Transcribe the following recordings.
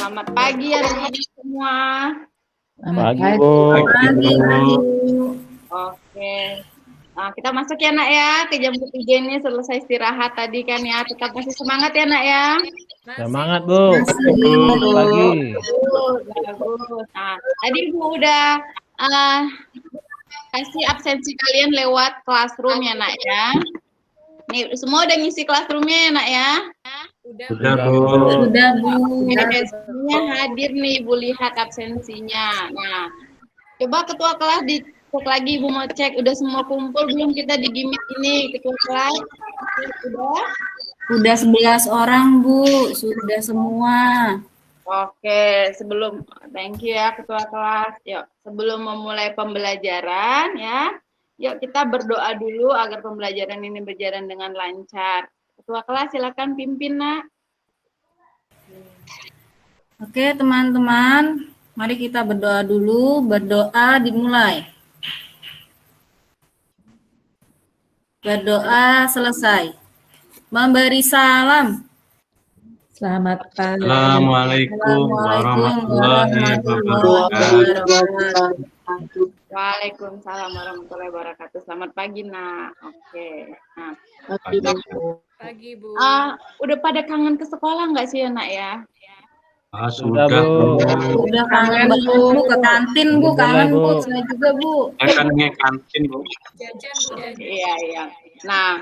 Selamat pagi anak-anak semua. Pagi, Bu. Pagi, Bu. Oke. Nah, kita masuk ya, Nak ya, ke jam ketiga ini selesai istirahat tadi kan ya. Tetap masih semangat ya, Nak ya. Semangat, Bu. Selamat Pagi. Bagus. Nah, tadi Ibu udah kasih absensi kalian lewat classroom ya, Nak ya. Nih, semua udah ngisi classroomnya ya, Nak ya. Sudah, Bu. Sudah, Bu. Semuanya hadir nih, Ibu lihat absensinya. Nah, coba ketua kelas dicek lagi, Ibu mau cek udah semua kumpul belum kita di gimmick ini, ketua kelas? Udah 11 orang, Bu. Sudah semua. Oke, thank you ya ketua kelas. Yuk, sebelum memulai pembelajaran ya, yuk kita berdoa dulu agar pembelajaran ini berjalan dengan lancar. Ketua kelas silakan pimpin, Nak. Oke, teman-teman. Mari kita berdoa dulu. Berdoa dimulai. Berdoa selesai. Memberi salam. Selamat pagi. Assalamualaikum warahmatullahi wabarakatuh. Waalaikumsalam warahmatullahi wabarakatuh. Selamat pagi, Nak. Oke. Nah, Pagi, Bu. udah pada kangen ke sekolah nggak sih ya, Nak ya? Sudah, Bu. Udah kangen banget, Bu. Ke kantin, Bu. Kangen, Bu. Saya juga, Bu. Saya kan kantin, Bu. Jajan, Bu. Iya, iya. Nah,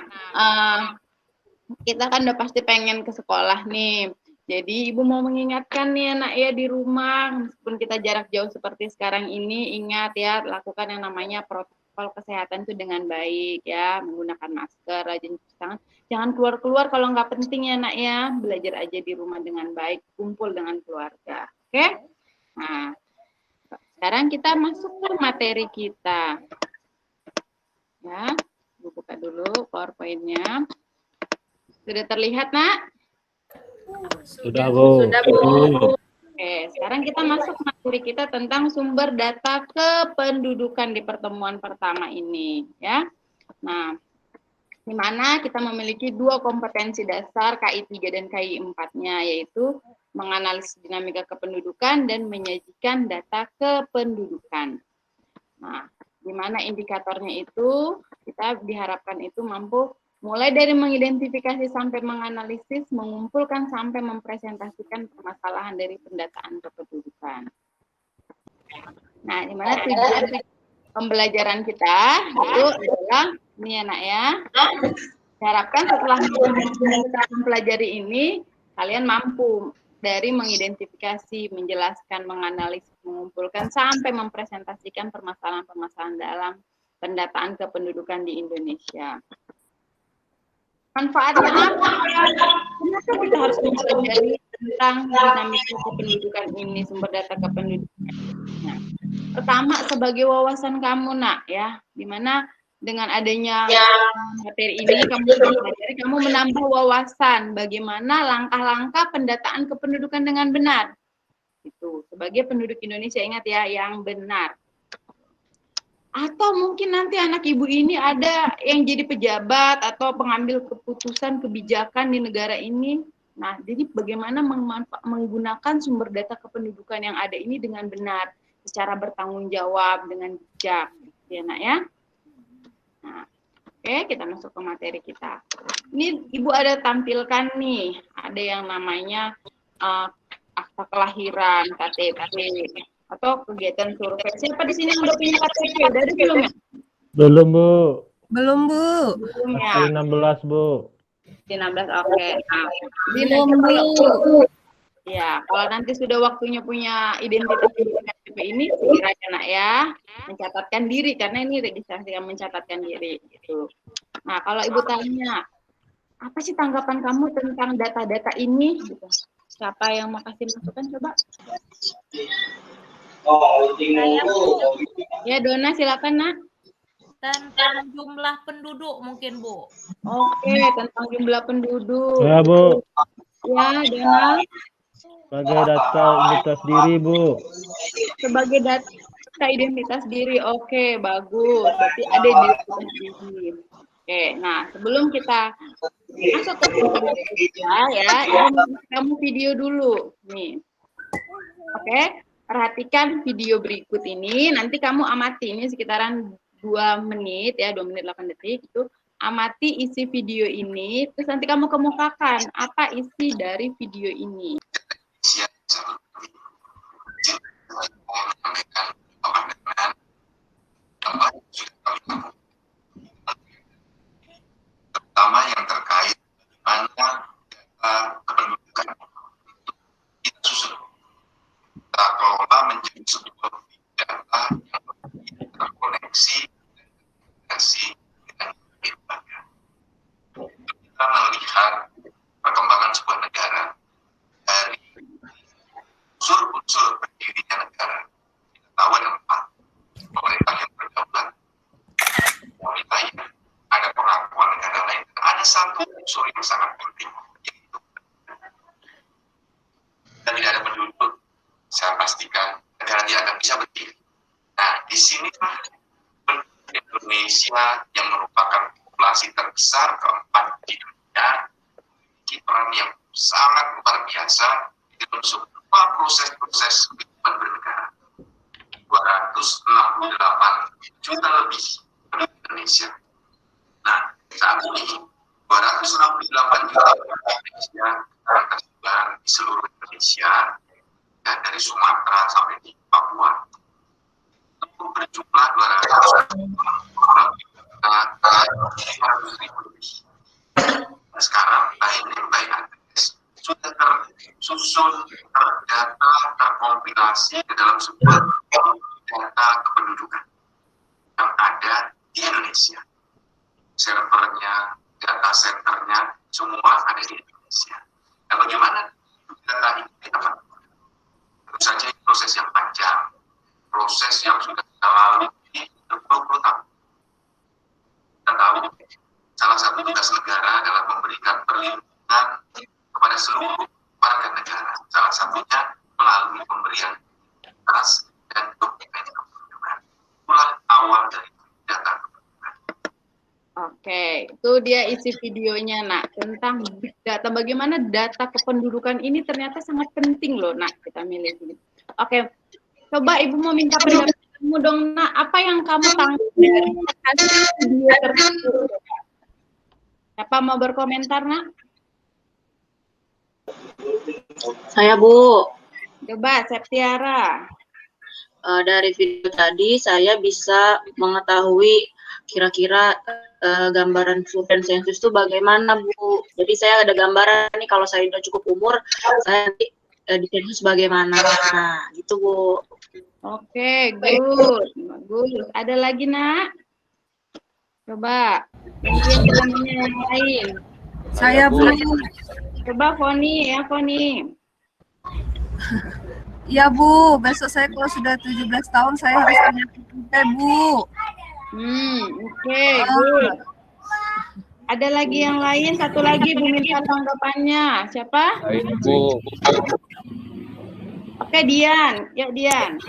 kita kan udah pasti pengen ke sekolah nih. Jadi Ibu mau mengingatkan nih anak ya di rumah, meskipun kita jarak jauh seperti sekarang ini, ingat ya lakukan yang namanya protokol kesehatan itu dengan baik ya, menggunakan masker, rajin cuci tangan, jangan keluar-keluar kalau nggak penting ya nak ya, belajar aja di rumah dengan baik, kumpul dengan keluarga, oke? Nah, sekarang kita masuk ke materi kita, ya, Ibu buka dulu PowerPoint-nya. Sudah terlihat, Nak? Sudah, Bu. Sudah, Bu. Oke, sekarang kita masuk materi kita tentang sumber data kependudukan di pertemuan pertama ini, ya. Nah, di mana kita memiliki dua kompetensi dasar KI 3 dan KI 4-nya, yaitu menganalisis dinamika kependudukan dan menyajikan data kependudukan. Nah, di mana indikatornya itu kita diharapkan itu mampu mulai dari mengidentifikasi sampai menganalisis, mengumpulkan sampai mempresentasikan permasalahan dari pendataan kependudukan. Nah, di mana tujuan pembelajaran kita itu adalah ini ya nak ya. Diharapkan setelah mempelajari ini, kalian mampu dari mengidentifikasi, menjelaskan, menganalisis, mengumpulkan sampai mempresentasikan permasalahan-permasalahan dalam pendataan kependudukan di Indonesia. Manfaatnya apa? Kenapa kita harus mempelajari tentang dinamika kependudukan ini, sumber data kependudukan? Nah, pertama sebagai wawasan kamu nak ya, dimana dengan adanya materi ini kamu menambah wawasan bagaimana langkah-langkah pendataan kependudukan dengan benar. Itu sebagai penduduk Indonesia ingat ya yang benar. Atau mungkin nanti anak ibu ini ada yang jadi pejabat atau pengambil keputusan kebijakan di negara ini. Nah, jadi bagaimana menggunakan sumber data kependudukan yang ada ini dengan benar, secara bertanggung jawab, dengan bijak. Ya, nak ya. Nah, oke, kita masuk ke materi kita. Ini ibu ada tampilkan nih, ada yang namanya akta kelahiran, KTP. Atau kegiatan survei. Siapa di sini yang udah punya KTP? Udah ada belum ya? Belum, Bu. Belum, Bu. Belum ya. Masih 16, Bu. Di 16, oke. Nah, Belum, Bu. Ya, kalau nanti sudah waktunya punya identitas KTP ini, segera ya nak ya, mencatatkan diri karena ini registrasi yang mencatatkan diri. Gitu. Nah, kalau ibu tanya, apa sih tanggapan kamu tentang data-data ini? Gitu. Siapa yang mau kasih masukan coba? Ya, Dona silakan nak. Tentang jumlah penduduk mungkin, Bu. Oke, tentang jumlah penduduk. Ya, Bu. Ya, Dona. Sebagai data identitas diri, Bu. Sebagai data identitas diri, oke, bagus. Berarti ada identitas diri. Oke, nah sebelum kita masuk ke kita ya, kamu video dulu nih. Oke, perhatikan video berikut ini. Nanti kamu amati, ini sekitaran 2 menit ya, 2 menit 8 detik itu. Amati isi video ini, terus nanti kamu kemukakan apa isi dari video ini. Pertama yang terkait mana kependudukan kita susun, kita kelola menjadi sebuah data yang terkoneksi dan dengan lembaga. Kita melihat perkembangan sebuah negara dari unsur-unsur berdirinya negara. Kita tahu ada 4: pemerintah yang berdaulat, pemerintah yang ada pengakuan negara lain, dan ada satu unsur yang sangat penting, yaitu dan tidak ada penduduk, saya pastikan negara tidak akan bisa berdiri. Nah, di sinilah Indonesia yang merupakan populasi terbesar keempat di dunia memiliki peran yang sangat luar biasa di dalam semua proses-proses kehidupan bernegara. 268 juta lebih penduduk Indonesia. Nah, saat ini 268 juta Indonesia yang tersebar di seluruh Indonesia, ya, dari Sumatera sampai di Papua. Itu berjumlah 200.000 lebih. Nah, sekarang baik Andres sudah tersusun, terdata, terkompilasi ke dalam sebuah data kependudukan yang ada di Indonesia. Servernya, data centernya, semua ada di Indonesia. Nah, bagaimana data ini kita lakukan? Tentu saja proses yang panjang, proses yang sudah kita lalui berpuluh-puluh tahun. Kita tahu salah satu tugas negara adalah memberikan perlindungan kepada seluruh warga negara. Salah satunya melalui pemberian trust dan dokumen kependudukan. Itulah awal dari data kependudukan. Oke, itu dia isi videonya, Nak, tentang big data. Bagaimana data kependudukan ini ternyata sangat penting loh, Nak, kita milih ini. Oke, coba Ibu mau minta pendapat kamu dong, Nak. Apa yang kamu tangkap dari hasil video tersebut? Siapa mau berkomentar, Nak? Saya, Bu. Coba, Septiara. Dari video tadi saya bisa mengetahui kira-kira gambaran survei sensus itu bagaimana, Bu. Jadi saya ada gambaran nih kalau saya udah cukup umur, saya nanti di sensus bagaimana. Nah, gitu, Bu. Oke, good. Bagus. Ada lagi, Nak? Coba. Mungkin temannya yang lain. Saya, Bu. Coba Foni, ya Foni. Ya, Bu. Besok saya kalau sudah 17 tahun, saya harus punya KTP, Bu. Oke, good. Ada lagi yang lain? Satu lagi, Bu minta tanggapannya. Siapa? Bu. Oke, Dian. Yuk, Dian.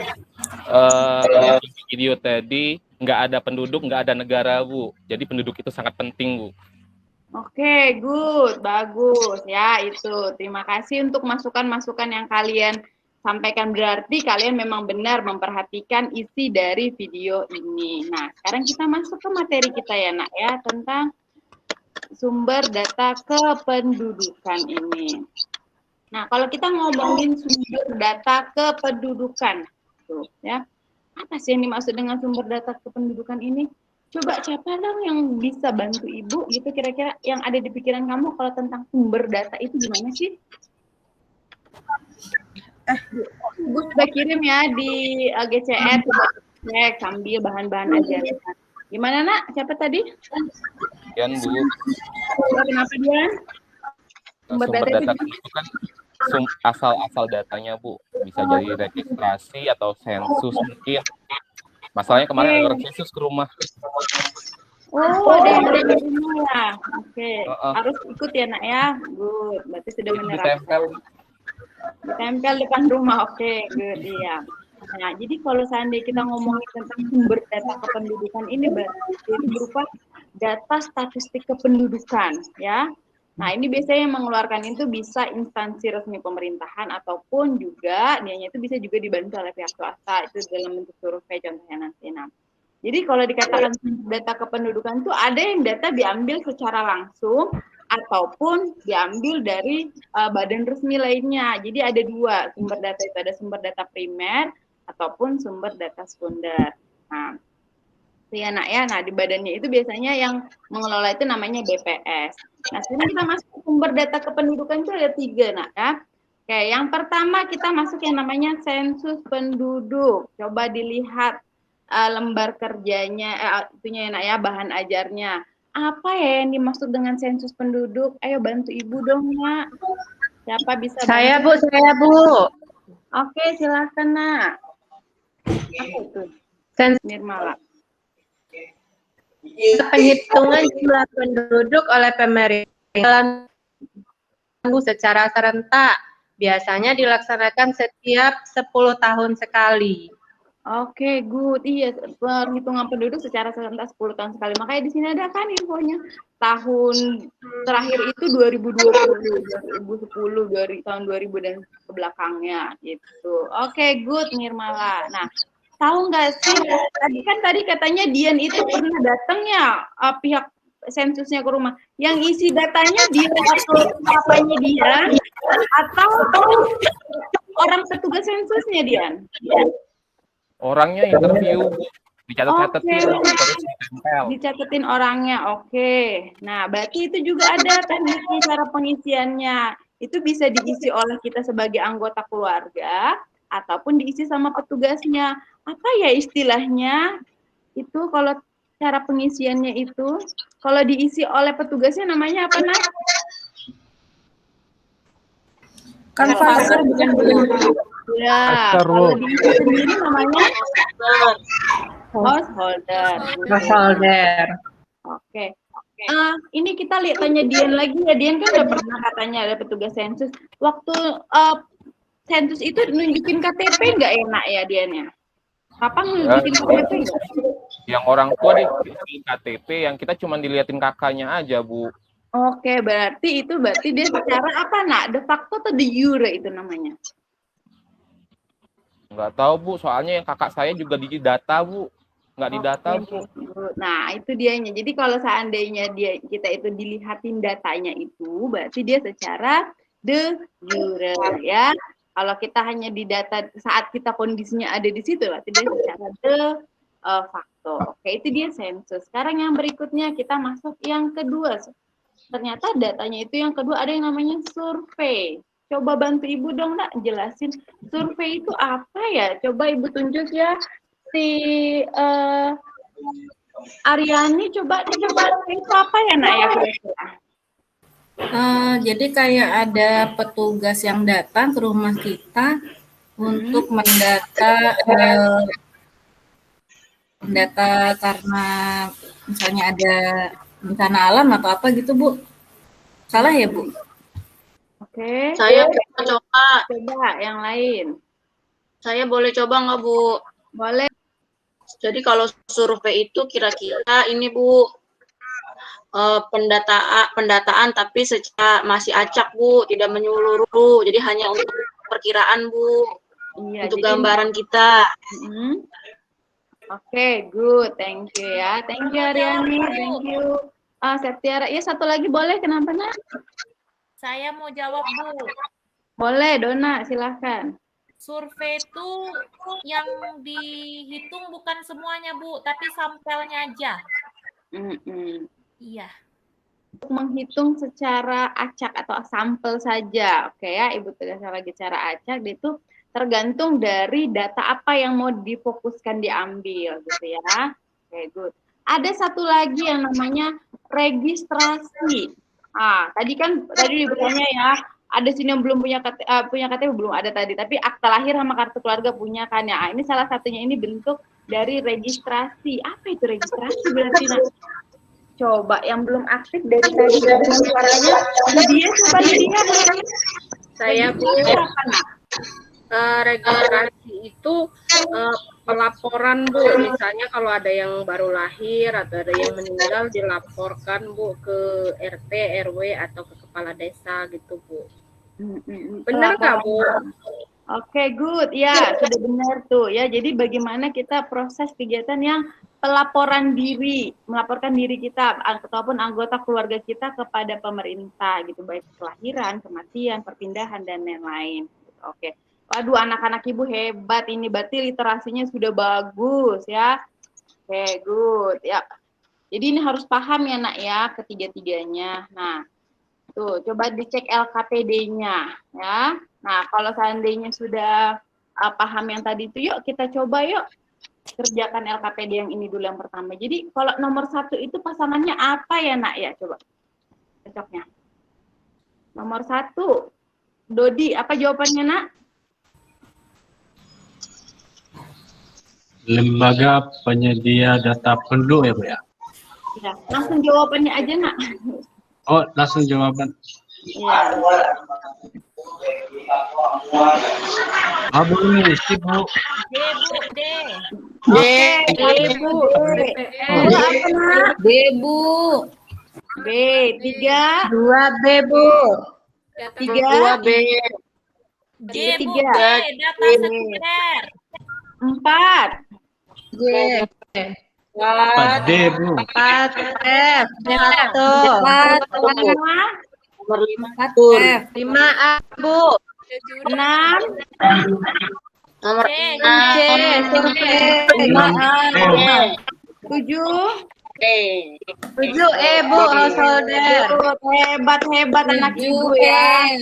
Video tadi nggak ada penduduk, nggak ada negara, Bu. Jadi penduduk itu sangat penting, Bu. Oke, good. Bagus. Ya, itu. Terima kasih untuk masukan-masukan yang kalian sampaikan. Berarti kalian memang benar memperhatikan isi dari video ini. Nah, sekarang kita masuk ke materi kita ya, Nak, ya, tentang sumber data kependudukan ini. Nah, kalau kita ngomongin sumber data kependudukan, tuh, ya, apa sih yang dimaksud dengan sumber data kependudukan ini? Coba siapa dong yang bisa bantu Ibu gitu kira-kira yang ada di pikiran kamu kalau tentang sumber data itu gimana sih? Ibu sudah kirim ya di GCR, cek sambil bahan-bahan aja. Gimana, Nak? Siapa tadi? Dian, Bu. Kenapa, Dian? Sumber data itu kan asal-asal datanya, Bu. Bisa jadi registrasi atau sensus mungkin. Masalahnya kemarin ada sensus ke rumah. Oh, ada yang dari rumah ya. Oke. Harus ikut ya, Nak, ya. Good. Berarti sudah menerapkan. Ditempel depan rumah. Oke, good. Iya. Nah, jadi kalau seandainya kita ngomongin tentang sumber data kependudukan ini berarti berupa data statistik kependudukan, ya. Nah, ini biasanya yang mengeluarkan itu bisa instansi resmi pemerintahan ataupun juga dianya itu bisa juga dibantu oleh pihak swasta, itu dalam bentuk survei contohnya nanti. Nah, jadi kalau dikatakan data kependudukan itu ada yang data diambil secara langsung ataupun diambil dari badan resmi lainnya. Jadi ada dua sumber data itu, ada sumber data primer ataupun sumber data sekunder. Nah, ya nak ya, nah di badannya itu biasanya yang mengelola itu namanya BPS. Nah sekarang kita masuk sumber data kependudukan itu ada 3 nak ya. Oke, yang pertama kita masuk yang namanya sensus penduduk. Coba dilihat lembar kerjanya, itunya ya nak ya, bahan ajarnya. Apa ya yang dimaksud dengan sensus penduduk? Ayo bantu ibu dong nak. Siapa bisa? Saya bantu? Bu, saya Bu. Oke, silakan nak. Apa itu? Nirmala. Penghitungan jumlah penduduk oleh pemerintah secara serentak. Biasanya dilaksanakan setiap 10 tahun sekali. Oke, good. Iya, perhitungan penduduk secara serentak 10 tahun sekali. Makanya di sini ada kan infonya. Tahun terakhir itu 2020, 2010, dari tahun 2000 dan ke belakangnya gitu. Oke, good Nirmala. Nah, tahu nggak sih, tadi katanya Dian itu pernah datang ya pihak sensusnya ke rumah. Yang isi datanya dia atau apanya dia atau orang petugas sensusnya Dian? Orangnya interview, dicatat-catatin, terus ditempel. Dicatetin orangnya, oke. Nah, berarti itu juga ada teknik cara pengisiannya. Itu bisa diisi oleh kita sebagai anggota keluarga ataupun diisi sama petugasnya. Apa ya istilahnya? Itu kalau cara pengisiannya itu, kalau diisi oleh petugasnya namanya apa, Nak? Kanvas. Ya, kalau diisi sendiri namanya householder. Householder. Oke. Ini kita lihat tanya Dian lagi ya. Dian kan udah pernah katanya ada petugas sensus. Waktu sensus itu nunjukin KTP nggak enak ya Dian ya? Kapan nunjukin KTP? Yang orang tua di KTP, yang kita cuma diliatin kakaknya aja, Bu. Oke, berarti dia secara apa, Nak? De facto atau de jure itu namanya? Nggak tahu, Bu. Soalnya yang kakak saya juga di data, Bu. Nggak di data, Bu. Nah, itu dianya. Jadi kalau seandainya kita itu dilihatin datanya itu, berarti dia secara de jure ya. Kalau kita hanya di data saat kita kondisinya ada di situ, berarti dia secara de facto. Oke, itu dia sensus. Sekarang yang berikutnya kita masuk yang kedua. Ternyata datanya itu yang kedua ada yang namanya survei. Coba bantu Ibu dong, Nak, jelasin survei itu apa ya? Coba Ibu tunjuk ya. Si Aryani coba itu apa ya, Nak ya kira-kira? Jadi kayak ada petugas yang datang ke rumah kita untuk mendata karena misalnya ada bencana alam atau apa gitu, Bu. Salah ya, Bu? Oke. Saya coba yang lain. Saya boleh coba nggak, Bu? Boleh. Jadi kalau survei itu kira-kira ini, Bu, pendataan tapi secara masih acak, Bu, tidak menyeluruh. Jadi hanya untuk perkiraan, Bu. Iya, untuk gambaran kita. Oke, good. Thank you ya. Thank you Aryani. Thank you. Septiara. Ya, satu lagi boleh. Kenapa, Nak? Saya mau jawab, Bu. Boleh, Dona. Silahkan. Survei itu yang dihitung bukan semuanya, Bu, tapi sampelnya aja. Iya. Untuk menghitung secara acak atau sampel saja. Oke ya, Ibu tegaskan lagi cara acak itu tergantung dari data apa yang mau difokuskan diambil gitu ya. Oke, good. Ada satu lagi yang namanya registrasi. Tadi dibertanya ya, ada sini yang belum punya KTP belum ada tadi, tapi akta lahir sama kartu keluarga punya kan ya. Ini salah satunya, ini bentuk dari registrasi. Apa itu registrasi berarti? Coba yang belum aktif dari tadi dengan suaranya, dia coba lihat. Saya Bu. Registrasi itu pelaporan Bu, misalnya kalau ada yang baru lahir atau ada yang meninggal dilaporkan Bu ke RT, RW atau ke kepala desa gitu Bu. Benar nggak Bu? Oke, good. Ya, sudah benar tuh ya. Jadi bagaimana kita proses kegiatan yang pelaporan diri, melaporkan diri kita ataupun anggota keluarga kita kepada pemerintah gitu, baik kelahiran, kematian, perpindahan dan lain-lain. Oke. Waduh, anak-anak Ibu hebat ini, berarti literasinya sudah bagus ya. Oke, good. Ya. Jadi ini harus paham ya, Nak ya, ketiga-tiganya. Nah, tuh, coba dicek LKPD-nya ya. Nah, kalau seandainya sudah paham yang tadi itu, yuk kita coba yuk kerjakan LKPD yang ini dulu yang pertama. Jadi kalau nomor 1 itu pasangannya apa ya, Nak ya? Coba cocoknya. Nomor 1, Dodi, apa jawabannya, Nak? Lembaga penyedia data penduduk ya Bu ya? Ya, langsung jawabannya aja, Nak. Oh, langsung jawaban. Ya. Boleh isi Bu. D, Bu, D. Oke, Bu. Apa, Nak? B, Bu. B, 3. 2B Bu. 3. 2B. D, Bu, D, 3. data sekunder. 4. J. 4D Bu. 4 F. 1. 4. Nomor 5 F. 5A Bu. 6. Nomor C, 6 C. Survei. 7. 7E Bu. Householder. Hebat anak Ibu Oke. ya.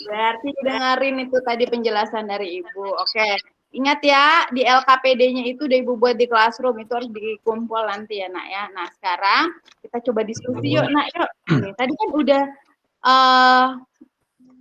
Berarti dengerin itu tadi penjelasan dari Ibu. Oke. Ingat ya, di LKPD-nya itu udah Ibu buat di classroom, itu harus dikumpul nanti ya, Nak ya. Nah, sekarang kita coba diskusi yuk, Nak, yuk. Nih, tadi kan udah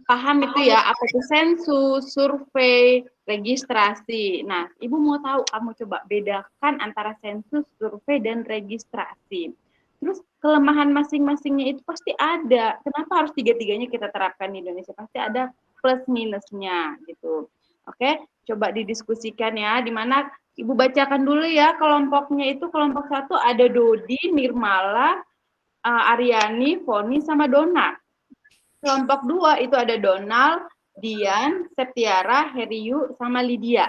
paham itu ya, apa itu sensus, survei, registrasi. Nah, Ibu mau tahu, kamu coba bedakan antara sensus, survei, dan registrasi. Terus kelemahan masing-masingnya itu pasti ada. Kenapa harus tiga-tiganya kita terapkan di Indonesia? Pasti ada plus minusnya gitu. Oke, coba didiskusikan ya. Di mana Ibu bacakan dulu ya kelompoknya itu. Kelompok 1 ada Dodi, Nirmala, Aryani, Foni, sama Dona. Kelompok 2 itu ada Donald, Dian, Septiara, Heriu, sama Lydia.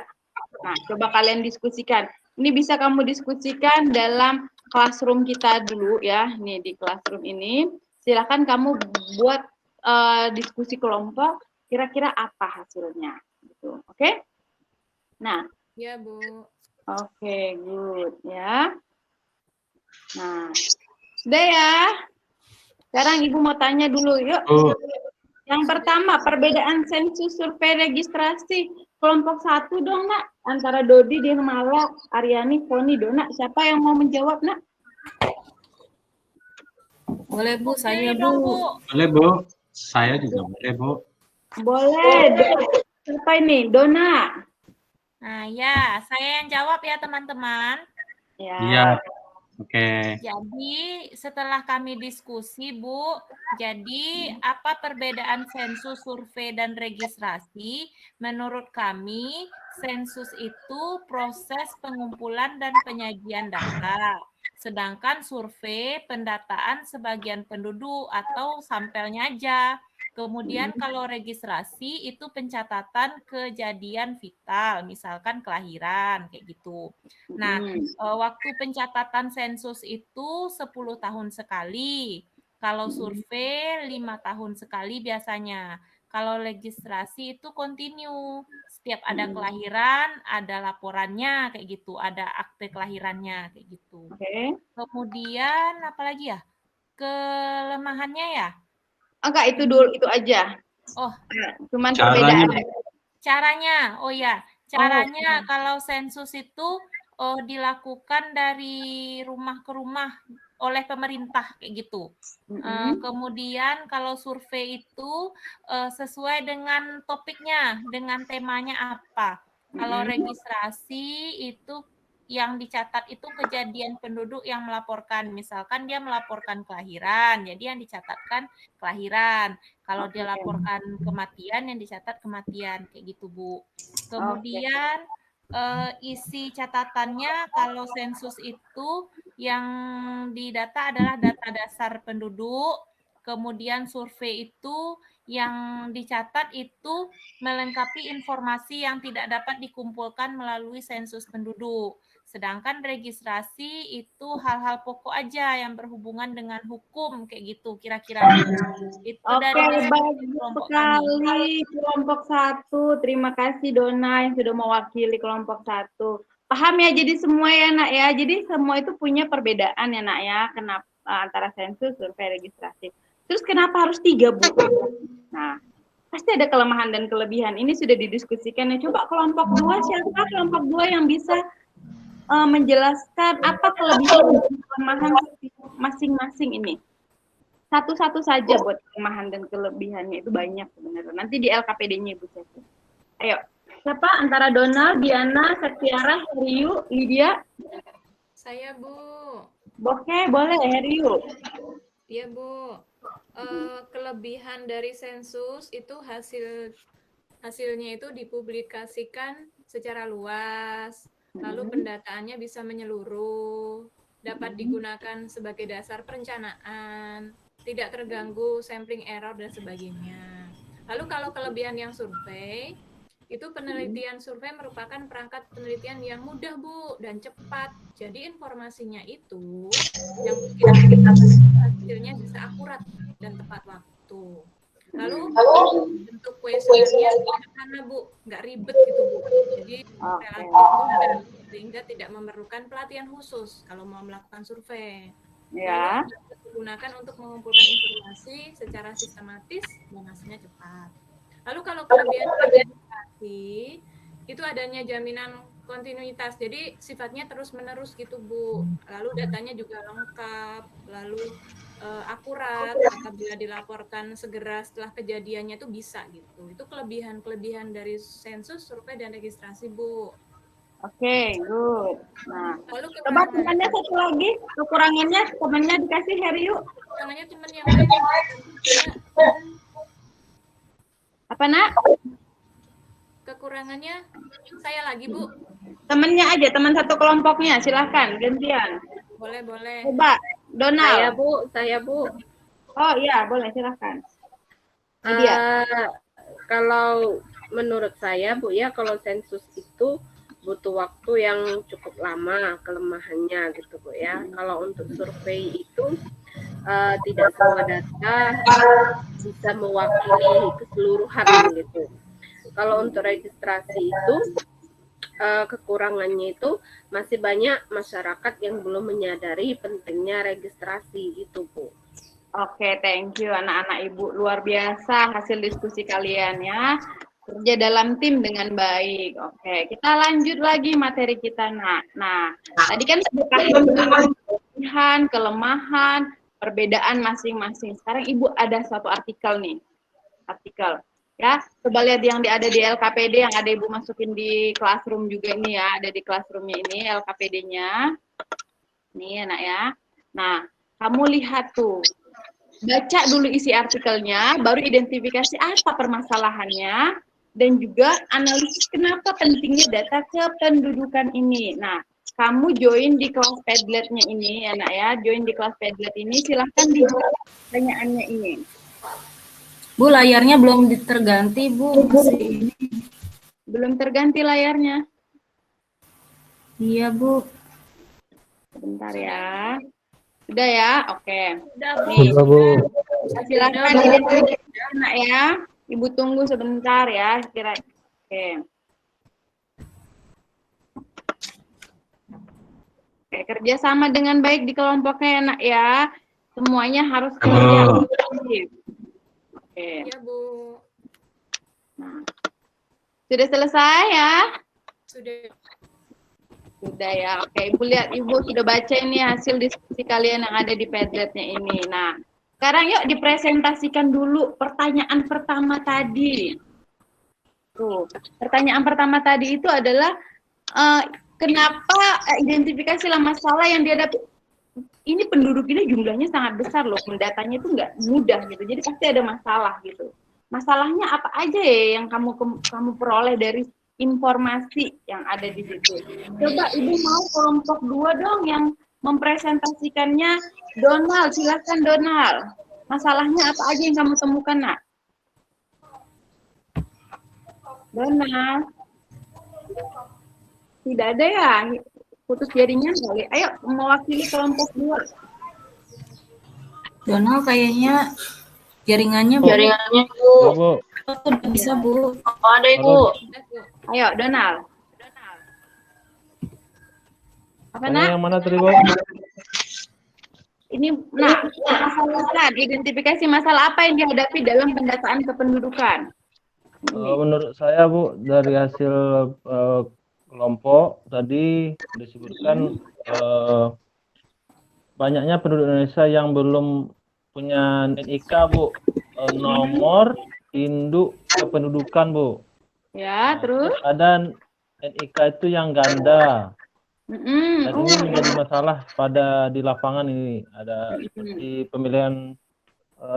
Nah, coba kalian diskusikan. Ini bisa kamu diskusikan dalam classroom kita dulu ya. Nih di classroom ini. Silakan kamu buat diskusi kelompok. Kira-kira apa hasilnya? Gitu. Oke? Nah. Ya, Bu. Oke, good ya. Nah, sudah ya. Sekarang Ibu mau tanya dulu, yuk. Yang pertama, perbedaan sensus, survei, registrasi. Kelompok 1 dong, Nak. Antara Dodi, Nirmala, Aryani, Foni, Dona. Siapa yang mau menjawab, Nak? Boleh Bu, saya dong, Bu. Boleh Bu. Saya juga boleh Bu. Boleh. Siapa ini? Dona. Nah, ya, saya yang jawab ya, teman-teman. Ya. Iya. Oke. Jadi, setelah kami diskusi, Bu, jadi apa perbedaan sensus, survei, dan registrasi? Menurut kami, sensus itu proses pengumpulan dan penyajian data. Sedangkan survei, pendataan sebagian penduduk atau sampelnya aja. Kemudian kalau registrasi itu pencatatan kejadian vital, misalkan kelahiran, kayak gitu. Nah, waktu pencatatan sensus itu 10 tahun sekali. Kalau survei 5 tahun sekali biasanya. Kalau registrasi itu kontinu. Setiap ada kelahiran, ada laporannya kayak gitu, ada akte kelahirannya kayak gitu. Kemudian apa lagi ya? Kelemahannya ya? Enggak, itu dulu, itu aja. Oh, cuman perbedaan. Caranya, oh ya, caranya kalau sensus itu dilakukan dari rumah ke rumah oleh pemerintah kayak gitu. Kemudian kalau survei itu sesuai dengan topiknya, dengan temanya apa. Kalau registrasi itu yang dicatat itu kejadian penduduk yang melaporkan. Misalkan dia melaporkan kelahiran, jadi yang dicatatkan kelahiran. Kalau dia laporkan kematian, yang dicatat kematian. Kayak gitu, Bu. Kemudian isi catatannya kalau sensus itu yang didata adalah data dasar penduduk, kemudian survei itu yang dicatat itu melengkapi informasi yang tidak dapat dikumpulkan melalui sensus penduduk. Sedangkan registrasi itu hal-hal pokok aja yang berhubungan dengan hukum kayak gitu kira-kira. Itu Oke, dari bagus kelompok kami. sekali kelompok 1. Terima kasih Dona yang sudah mewakili kelompok 1. Paham ya, jadi semua ya nak ya. Jadi semua itu punya perbedaan ya nak ya, kenapa antara sensus, survei, registrasi. Terus kenapa harus 3 Bu? Nah, pasti ada kelemahan dan kelebihan. Ini sudah didiskusikan ya. Coba kelompok 2, siapa kelompok 2 yang bisa menjelaskan apa kelebihan dan kelemahan masing-masing ini? Satu-satu saja buat kelemahan dan kelebihannya, itu banyak sebenarnya. Nanti di LKPD-nya Ibu Ceci. Ayo, siapa antara Donald, Diana, Septiara, Heriu, Lydia? Saya, Bu. Oke, boleh Heriu. Iya, Bu. Kelebihan dari sensus itu hasilnya itu dipublikasikan secara luas. Lalu pendataannya bisa menyeluruh, dapat digunakan sebagai dasar perencanaan, tidak terganggu sampling error dan sebagainya. Lalu kalau kelebihan yang survei, itu penelitian survei merupakan perangkat penelitian yang mudah, Bu, dan cepat. Jadi informasinya itu yang kita hasilnya bisa akurat dan tepat waktu. Lalu bentuk kuesionernya sederhana, Bu, nggak ribet gitu, Bu. Jadi relatif mudah sehingga tidak memerlukan pelatihan khusus kalau mau melakukan survei. Ya. Lalu dapat digunakan untuk mengumpulkan informasi secara sistematis dan hasilnya cepat. Lalu kalau kelebihan registrasi itu adanya jaminan kontinuitas, jadi sifatnya terus-menerus gitu, Bu. Lalu datanya juga lengkap, lalu akurat, apabila dilaporkan segera setelah kejadiannya itu bisa gitu. Itu kelebihan-kelebihan dari sensus, survei, dan registrasi, Bu. Oke, good. Nah, lalu coba temannya satu lagi, kekurangannya temannya dikasih Heriu. Kekurangannya teman yang lain. Apa nak? Kekurangannya saya lagi, Bu. Temennya aja, teman satu kelompoknya, silahkan gantian. Boleh, boleh. Coba, Donald. Saya Bu. Oh iya, boleh, silahkan. Kalau menurut saya, Bu, ya, kalau sensus itu butuh waktu yang cukup lama, kelemahannya gitu, Bu, ya. Kalau untuk survei itu tidak semua data bisa mewakili keseluruhan gitu. Kalau untuk registrasi itu kekurangannya itu masih banyak masyarakat yang belum menyadari pentingnya registrasi gitu, Bu. Oke, thank you anak-anak Ibu. Luar biasa hasil diskusi kalian ya. Kerja dalam tim dengan baik. Oke, kita lanjut lagi materi kita, Nak. Nah, tadi kan sudah kelebihan, kelemahan, perbedaan masing-masing. Sekarang Ibu ada satu artikel nih. Artikel. Ya, coba lihat yang ada di LKPD yang ada Ibu masukin di classroom juga ini ya, ada di classroomnya ini LKPD-nya. Nih anak ya. Nah, kamu lihat tuh. Baca dulu isi artikelnya, baru identifikasi apa permasalahannya, dan juga analisis kenapa pentingnya data kependudukan ini. Nah, kamu join di kelas Padlet-nya ini ya nak ya, join di kelas Padlet ini, silahkan dijawab pertanyaannya ini. Bu, layarnya belum terganti, Bu. Masih ini. Belum terganti layarnya. Iya, Bu. Sebentar ya. Sudah ya? Oke. Nih, silahkan identifikasi nak ya. Ibu tunggu sebentar ya. Oke. Oke, kerjasama dengan baik di kelompoknya ya nak ya. Semuanya harus kerja. Oke. Iya, Bu. Nah. Sudah selesai ya? Sudah ya. Oke, Ibu lihat, Ibu sudah baca ini hasil diskusi kalian yang ada di Padlet-nya ini. Nah, sekarang yuk dipresentasikan dulu pertanyaan pertama tadi. Tuh, pertanyaan pertama tadi itu adalah kenapa identifikasilah masalah yang dihadapi. Ini penduduk ini jumlahnya sangat besar loh, mendatanya itu nggak mudah gitu, jadi pasti ada masalah gitu. Masalahnya apa aja ya yang kamu peroleh dari informasi yang ada di situ. Coba Ibu mau kelompok 2 dong yang mempresentasikannya. Donald, silakan Donald. Masalahnya apa aja yang kamu temukan, Nak? Donald. Tidak ada ya? Putus jaringan kali. Ayo, mewakili kelompok 2. Donald kayaknya jaringannya Jaringannya, Bu. Ya, Bu. Udah bisa, Bu. Oh, ada Ibu. Ayo, Donald. Apa, Tanya Nak? yang mana tadi, Bu? Ini, Nak, masalah identifikasi masalah apa yang dihadapi dalam pendataan kependudukan? Menurut saya, Bu, dari hasil kelompok tadi disebutkan banyaknya penduduk Indonesia yang belum punya NIK, Bu. Nomor induk kependudukan, Bu. Ya, terus? Ada NIK itu yang ganda. Dan ini menjadi masalah di lapangan ini. Ada seperti pemilihan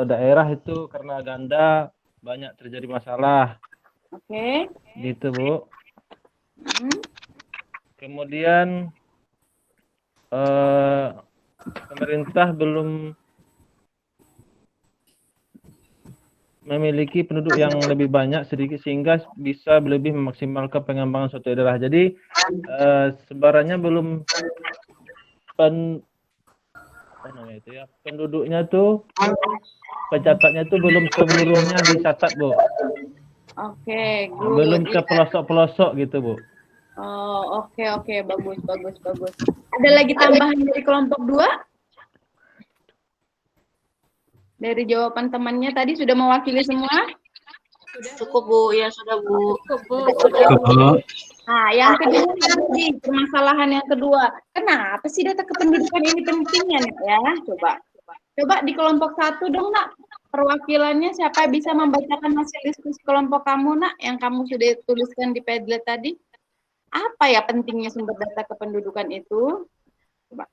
daerah itu karena ganda banyak terjadi masalah. Oke. Gitu, Bu. Kemudian pemerintah belum memiliki penduduk yang lebih banyak sedikit sehingga bisa lebih memaksimalkan pengembangan suatu daerah. Jadi sebarannya belum penduduknya tuh pencatatnya tuh belum seluruhnya dicatat, Bu. Oke, Belum ke pelosok-pelosok gitu, Bu. Oh, oke, bagus. Ada lagi tambahan dari kelompok 2? Dari jawaban temannya tadi sudah mewakili semua? Cukup, Bu. Ya, sudah, Bu. Cukup, Bu. Nah, yang kedua tadi, permasalahan yang kedua. Kenapa sih data kependudukan ini pentingnya, Nak, ya? Coba di kelompok 1 dong, Nak. Perwakilannya siapa bisa membacakan hasil diskusi kelompok kamu, Nak, yang kamu sudah tuliskan di Padlet tadi? Apa ya pentingnya sumber data kependudukan itu? Coba.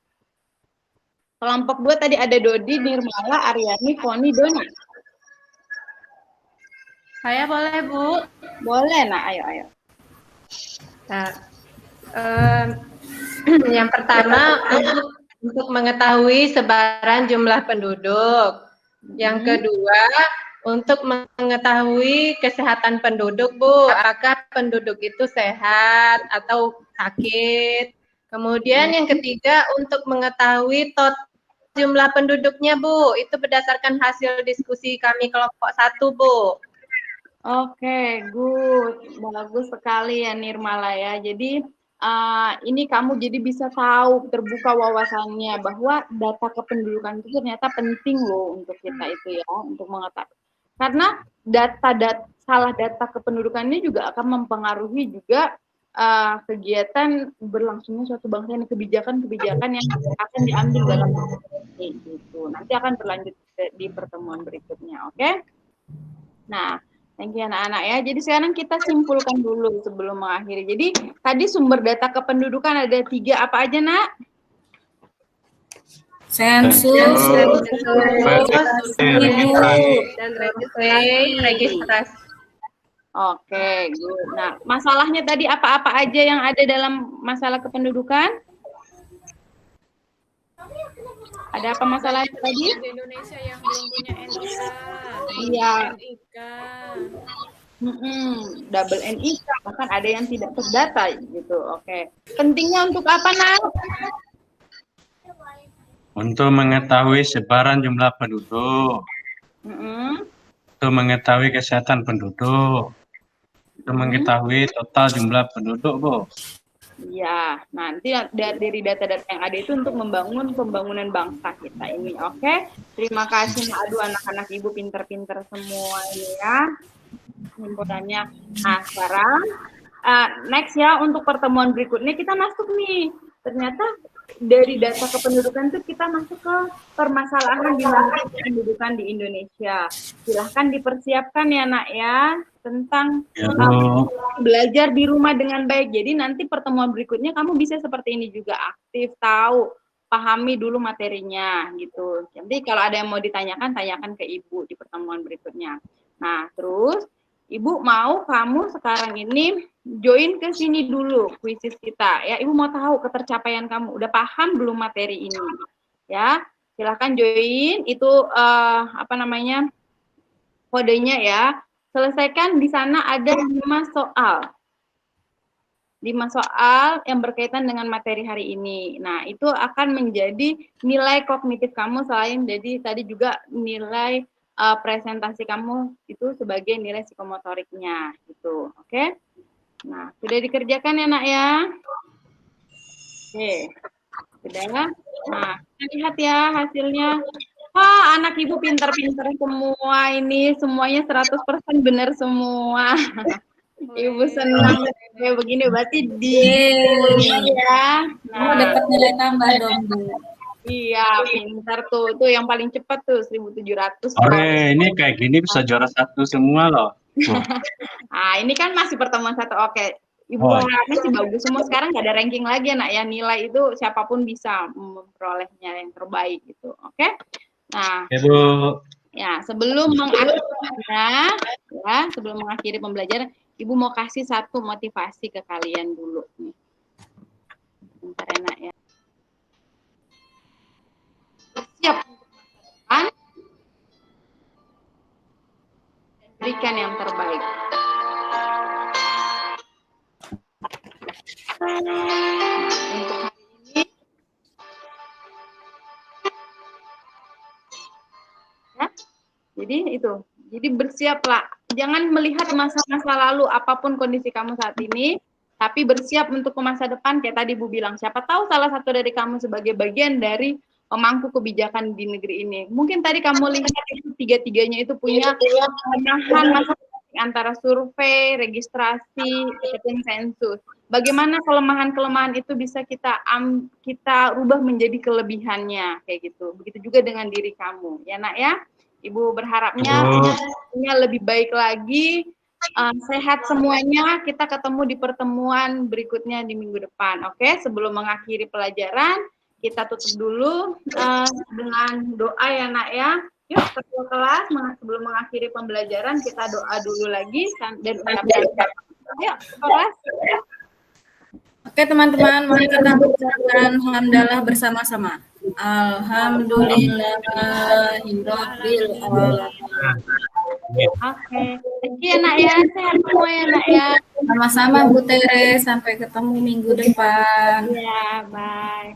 Kelompok 2 tadi ada Dodi, Nirmala, Aryani, Foni, Doni. Saya boleh, Bu? Boleh, Nak. Ayo. Nah, yang pertama untuk mengetahui sebaran jumlah penduduk. Yang kedua, untuk mengetahui kesehatan penduduk, Bu. Apakah penduduk itu sehat atau sakit? Kemudian yang ketiga, untuk mengetahui total jumlah penduduknya, Bu. Itu berdasarkan hasil diskusi kami kelompok 1, Bu. Oke, good. Bagus sekali ya Nirmala ya. Jadi ini kamu jadi bisa tahu, terbuka wawasannya bahwa data kependudukan itu ternyata penting loh untuk kita itu ya, untuk mengetahui. Karena salah data kependudukannya juga akan mempengaruhi juga kegiatan berlangsungnya suatu bangsa dan kebijakan-kebijakan yang akan diambil dalam ini gitu. Nanti akan berlanjut di pertemuan berikutnya, oke? Nah, thank you anak-anak ya. Jadi sekarang kita simpulkan dulu sebelum mengakhiri. Jadi tadi sumber data kependudukan ada 3 apa aja, Nak? Sensus, dan registrasi. Oke, good. Nah, masalahnya tadi apa-apa aja yang ada dalam masalah kependudukan? Ada apa masalahnya tadi? Di Indonesia yang belum punya NIK. Iya. NIK. Double NIK, bahkan ada yang tidak terdata gitu. Oke. Pentingnya untuk apa, Nak? Untuk mengetahui sebaran jumlah penduduk. Untuk mengetahui kesehatan penduduk. Untuk mengetahui total jumlah penduduk, Bu. Iya, nanti dari data-data yang ada itu untuk membangun pembangunan bangsa kita ini, oke? Terima kasih, aduh anak-anak ibu pinter-pinter semua ya. Simpulannya. Nah, sekarang next ya untuk pertemuan berikutnya kita masuk nih. Ternyata dari data kependudukan itu kita masuk ke permasalahan di kependudukan di Indonesia. Silahkan dipersiapkan ya, Nak ya, tentang belajar di rumah dengan baik. Jadi nanti pertemuan berikutnya kamu bisa seperti ini juga, aktif, tahu, pahami dulu materinya gitu. Jadi kalau ada yang mau ditanyakan, tanyakan ke Ibu di pertemuan berikutnya. Nah, terus Ibu mau kamu sekarang ini join ke sini dulu kuisis kita ya. Ibu mau tahu ketercapaian kamu, udah paham belum materi ini? Ya, silahkan join. Itu apa namanya, kodenya ya. Selesaikan di sana ada 5 soal. 5 soal yang berkaitan dengan materi hari ini. Nah, itu akan menjadi nilai kognitif kamu selain jadi tadi juga nilai presentasi kamu itu sebagai nilai psikomotoriknya gitu. Oke? Nah, sudah dikerjakan ya, Nak ya? Oke. Sudah. Nah, kita lihat ya hasilnya. Wah, anak Ibu pintar-pintar semua ini, semuanya 100% benar semua. Ibu senang kayak begini, berarti ya. Nah, dapat nilai tambah dong, Bu. Iya, pintar tuh. Itu yang paling cepat tuh 1.700. Ore, ini kayak gini bisa juara 1 semua loh. Nah, ini kan masih pertemuan 1. Oke. Ibu harapnya sih bagus semua. Sekarang nggak ada ranking lagi, Nak ya. Nilai itu siapapun bisa memperolehnya yang terbaik gitu. Oke? Nah, Bu. Ya, sebelum mengakhiri pembelajaran, Ibu mau kasih satu motivasi ke kalian dulu nih. Bentar ya, Nak ya. Siap kan? Berikan yang terbaik. Untuk hari ini ya, jadi itu. Jadi bersiaplah. Jangan melihat masa-masa lalu apapun kondisi kamu saat ini, tapi bersiap untuk ke masa depan kayak tadi Bu bilang. Siapa tahu salah satu dari kamu sebagai bagian dari pemangku kebijakan di negeri ini. Mungkin tadi kamu lihat itu tiga-tiganya itu punya kelemahan masing-masing antara survei, registrasi, ataupun sensus. Bagaimana kelemahan-kelemahan itu bisa kita rubah menjadi kelebihannya kayak gitu. Begitu juga dengan diri kamu, ya Nak ya. Ibu berharapnya lebih baik lagi, sehat semuanya. Kita ketemu di pertemuan berikutnya di minggu depan. Oke, sebelum mengakhiri pelajaran, kita tutup dulu dengan doa ya Nak ya. Yuk ketua kelas, sebelum mengakhiri pembelajaran kita doa dulu lagi dan yuk kelas. Oke teman-teman, mari kita mengucapkan hamdalah bersama-sama. Alhamdulillahirabbil alamin. Oke, thank you ya Nak ya, sehat semua ya Nak ya. Sama-sama Bu Tere, sampai ketemu minggu depan. Ya, bye.